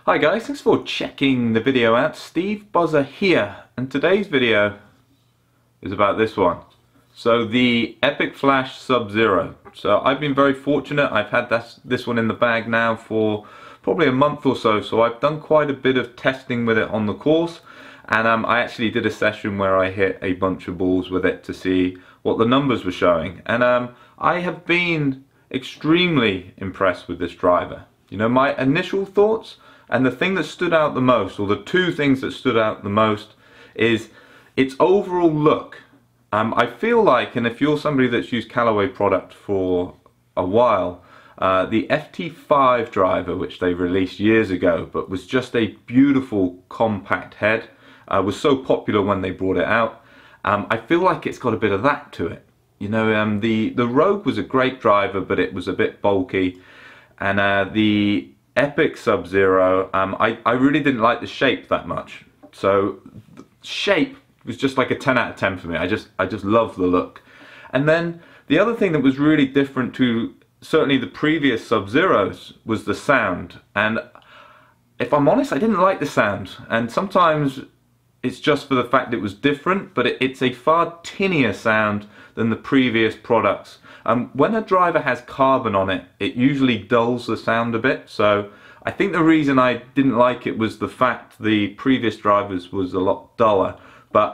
Hi guys, thanks for checking the video out. Steve Buzza here, and today's video is about this one. So the Epic Flash Sub-Zero. So I've been very fortunate. I've had this one in the bag now for probably a month or so. So I've done quite a bit of testing with it on the course, and I actually did a session where I hit a bunch of balls with it to see what the numbers were showing. And I have been extremely impressed with this driver. You know, my initial thoughts, and the thing that stood out the most, or the two things that stood out the most, is its overall look. I feel like, and if you're somebody that's used Callaway product for a while, the FT5 driver, which they released years ago, but was just a beautiful compact head, was so popular when they brought it out. I feel like it's got a bit of that to it. You know, the Rogue was a great driver, but it was a bit bulky, and the Epic Sub-Zero, I really didn't like the shape that much. So the shape was just like a 10 out of 10 for me. I just love the look. And then the other thing that was really different to certainly the previous Sub-Zeros was the sound. And if I'm honest, I didn't like the sound. And sometimes it's just for the fact it was different, but it's a far tinnier sound than the previous products. When a driver has carbon on it, it usually dulls the sound a bit. So I think the reason I didn't like it was the fact the previous drivers was a lot duller. But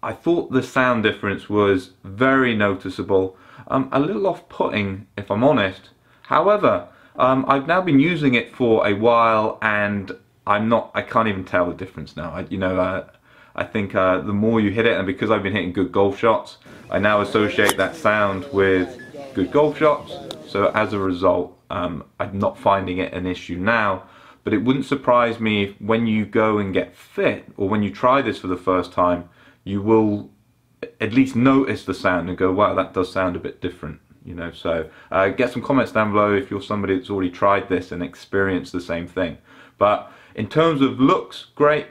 I thought the sound difference was very noticeable. A little off-putting, if I'm honest. However, I've now been using it for a while, and I can't even tell the difference now. I think the more you hit it, and because I've been hitting good golf shots, I now associate that sound with good golf shots. So as a result, I'm not finding it an issue now. But it wouldn't surprise me if when you go and get fit, or when you try this for the first time, you will at least notice the sound and go, wow, that does sound a bit different. You know, so get some comments down below if you're somebody that's already tried this and experienced the same thing. But in terms of looks, great,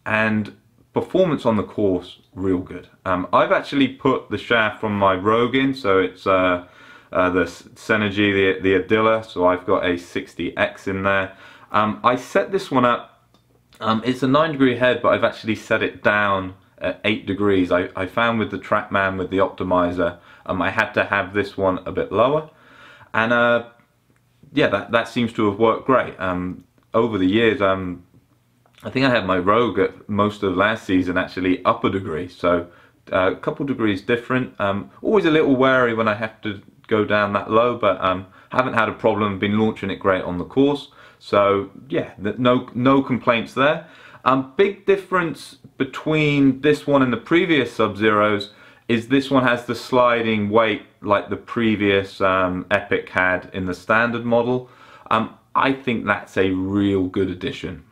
and performance on the course, real good. I've actually put the shaft from my Rogue in, so it's the Synergy, the Adilla, so I've got a 60X in there. I set this one up, it's a 9-degree head, but I've actually set it down at 8 degrees. I found with the TrackMan, with the optimizer, I had to have this one a bit lower, and yeah, that seems to have worked great. Over the years, I think I had my Rogue at most of last season actually up a degree, so a couple degrees different. Always a little wary when I have to go down that low, but haven't had a problem, been launching it great on the course. So yeah, no complaints there. Big difference between this one and the previous Sub-Zeros is this one has the sliding weight like the previous Epic had in the standard model. I think that's a real good addition.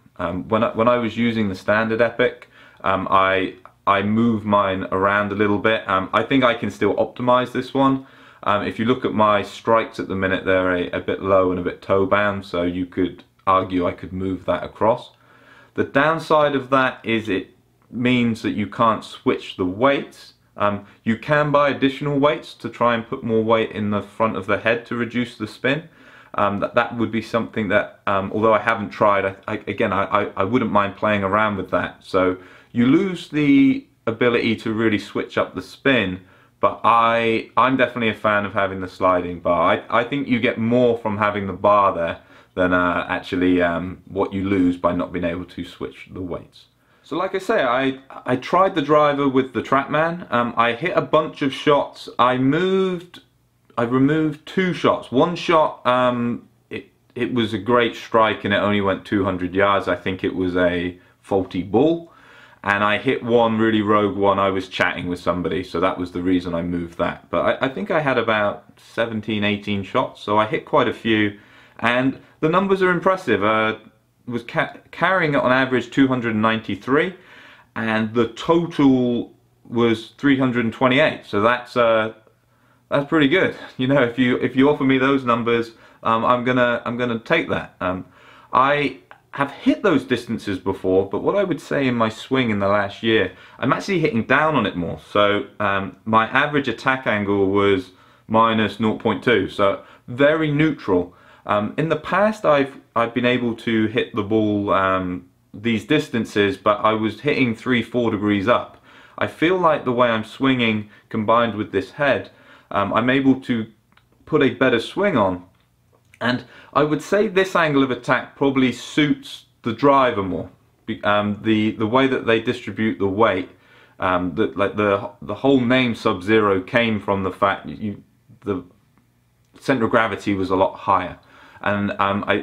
When I was using the standard Epic, I moved mine around a little bit. I think I can still optimize this one. If you look at my strikes at the minute, they're a bit low and a bit toe bound, so you could argue I could move that across. The downside of that is it means that you can't switch the weights. You can buy additional weights to try and put more weight in the front of the head to reduce the spin. That would be something that, although I haven't tried, I wouldn't mind playing around with that. So you lose the ability to really switch up the spin, but I'm definitely a fan of having the sliding bar. I think you get more from having the bar there than actually what you lose by not being able to switch the weights. So like I say, I tried the driver with the TrackMan. I hit a bunch of shots. I removed 2 shots. One shot, it was a great strike and it only went 200 yards. I think it was a faulty ball. And I hit one really rogue one. I was chatting with somebody, so that was the reason I moved that. But I think I had about 17, 18 shots, so I hit quite a few. And the numbers are impressive. Was carrying it on average 293, and the total was 328. So that's pretty good. You know, if you offer me those numbers, I'm gonna take that. I have hit those distances before, but what I would say in my swing in the last year, I'm actually hitting down on it more. So my average attack angle was minus 0.2, so very neutral. In the past I've been able to hit the ball these distances, but I was hitting 3-4 degrees up. I feel like the way I'm swinging combined with this head, I'm able to put a better swing on, and I would say this angle of attack probably suits the driver more. The way that they distribute the weight, the whole name Sub-Zero came from the fact the center of gravity was a lot higher, and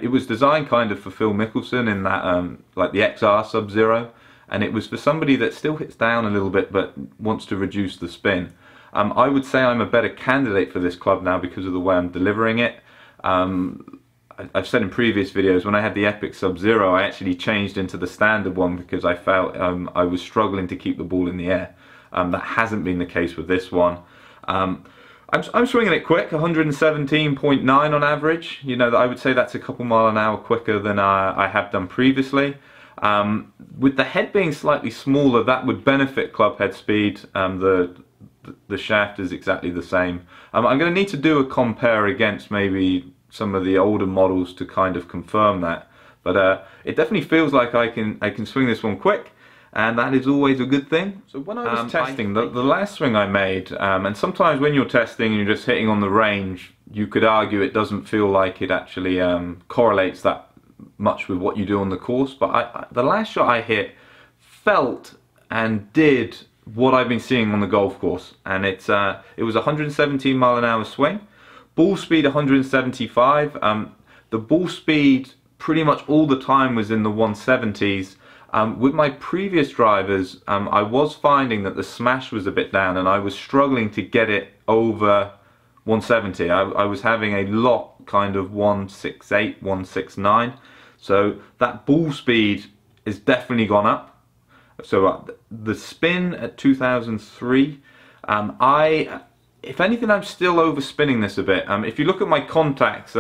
it was designed kind of for Phil Mickelson in that like the XR Sub-Zero, and it was for somebody that still hits down a little bit but wants to reduce the spin. I would say I'm a better candidate for this club now because of the way I'm delivering it. I've said in previous videos, when I had the Epic Sub-Zero, I actually changed into the standard one because I felt I was struggling to keep the ball in the air. That hasn't been the case with this one. I'm swinging it quick, 117.9 on average. You know, I would say that's a couple mile an hour quicker than I have done previously. With the head being slightly smaller, that would benefit club head speed. The shaft is exactly the same. I'm going to need to do a compare against maybe some of the older models to kind of confirm that. But it definitely feels like I can swing this one quick, and that is always a good thing. So when I was testing, the last swing I made, and sometimes when you're testing and you're just hitting on the range, you could argue it doesn't feel like it actually correlates that much with what you do on the course. But the last shot I hit felt and did what I've been seeing on the golf course, and it was a 117 mile an hour swing, ball speed 175. The ball speed pretty much all the time was in the 170s. With my previous drivers, I was finding that the smash was a bit down and I was struggling to get it over 170. I was having a lot kind of 168, 169. So that ball speed is definitely gone up. So the spin at 2003, if anything, I'm still overspinning this a bit. If you look at my contacts,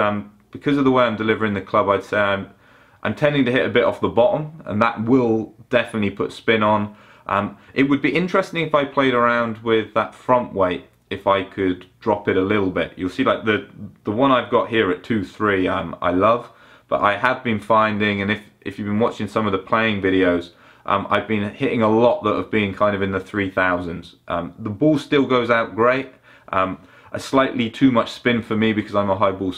because of the way I'm delivering the club, I'd say I'm tending to hit a bit off the bottom, and that will definitely put spin on. It would be interesting if I played around with that front weight, if I could drop it a little bit. You'll see like the one I've got here at 2.3 I love, but I have been finding, and if you've been watching some of the playing videos, I've been hitting a lot that have been kind of in the 3000s. The ball still goes out great. A slightly too much spin for me because I'm a high ball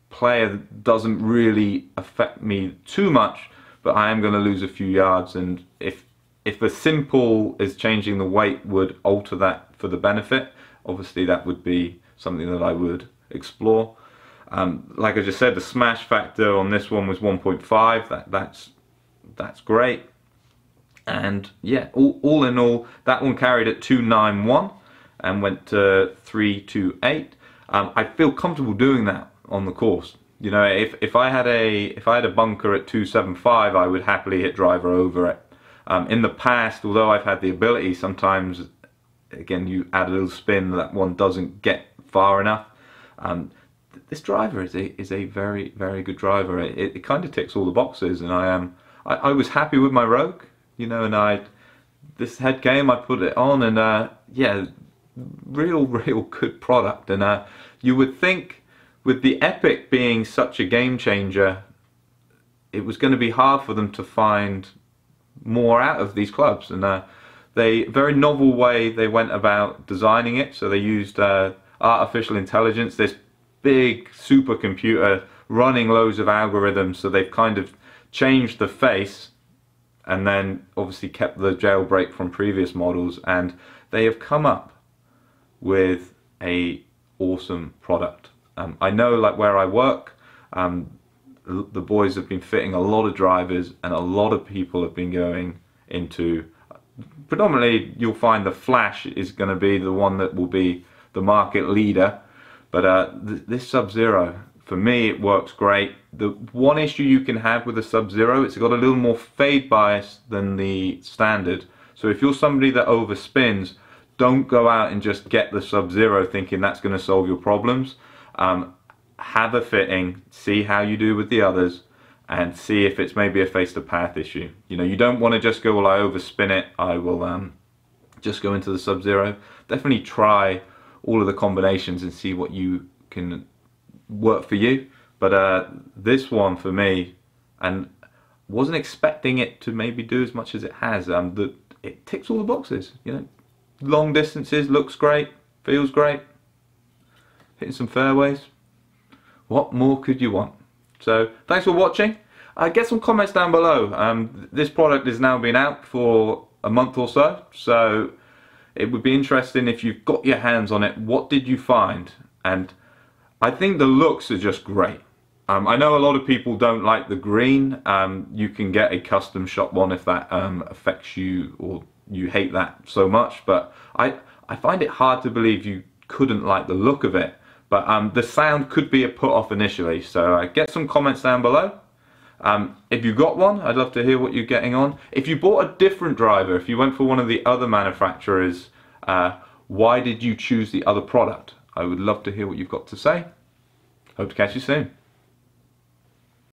player doesn't really affect me too much, but I am going to lose a few yards, and if the simple is changing the weight would alter that for the benefit, obviously that would be something that I would explore. Like I just said, the smash factor on this one was 1.5. That's great. And yeah, all in all, that one carried at 291 and went to 328. I feel comfortable doing that on the course. You know, if I had a bunker at 275, I would happily hit driver over it. In the past, although I've had the ability, sometimes again you add a little spin, that one doesn't get far enough. This driver is a very, very good driver. It kind of ticks all the boxes, and I was happy with my Rogue. You know, and this head game, I put it on, and yeah, real good product. And you would think with the Epic being such a game changer, it was going to be hard for them to find more out of these clubs. And they very novel way they went about designing it. So they used artificial intelligence, this big supercomputer running loads of algorithms. So they've kind of changed the face, and then obviously kept the jailbreak from previous models, and they have come up with a awesome product. I know, like where I work, the boys have been fitting a lot of drivers, and a lot of people have been going into, predominantly you'll find the Flash is going to be the one that will be the market leader, but this Sub-Zero, for me, it works great. The one issue you can have with the Sub-Zero, it's got a little more fade bias than the standard. So if you're somebody that overspins, don't go out and just get the Sub-Zero thinking that's going to solve your problems. Have a fitting, see how you do with the others, and see if it's maybe a face-to-path issue. You know, you don't want to just go, well, I overspin it, I will just go into the Sub-Zero. Definitely try all of the combinations and see what you can work for you. But this one for me, and wasn't expecting it to maybe do as much as it has. It ticks all the boxes. You know, long distances, looks great, feels great, hitting some fairways. What more could you want? So thanks for watching. Get some comments down below. This product has now been out for a month or so, so it would be interesting if you've got your hands on it. What did you find? And I think the looks are just great. I know a lot of people don't like the green. You can get a custom shop one if that affects you or you hate that so much, but I find it hard to believe you couldn't like the look of it. But the sound could be a put off initially, so get some comments down below. If you got one, I'd love to hear what you're getting on. If you bought a different driver, if you went for one of the other manufacturers, why did you choose the other product? I would love to hear what you've got to say. Hope to catch you soon.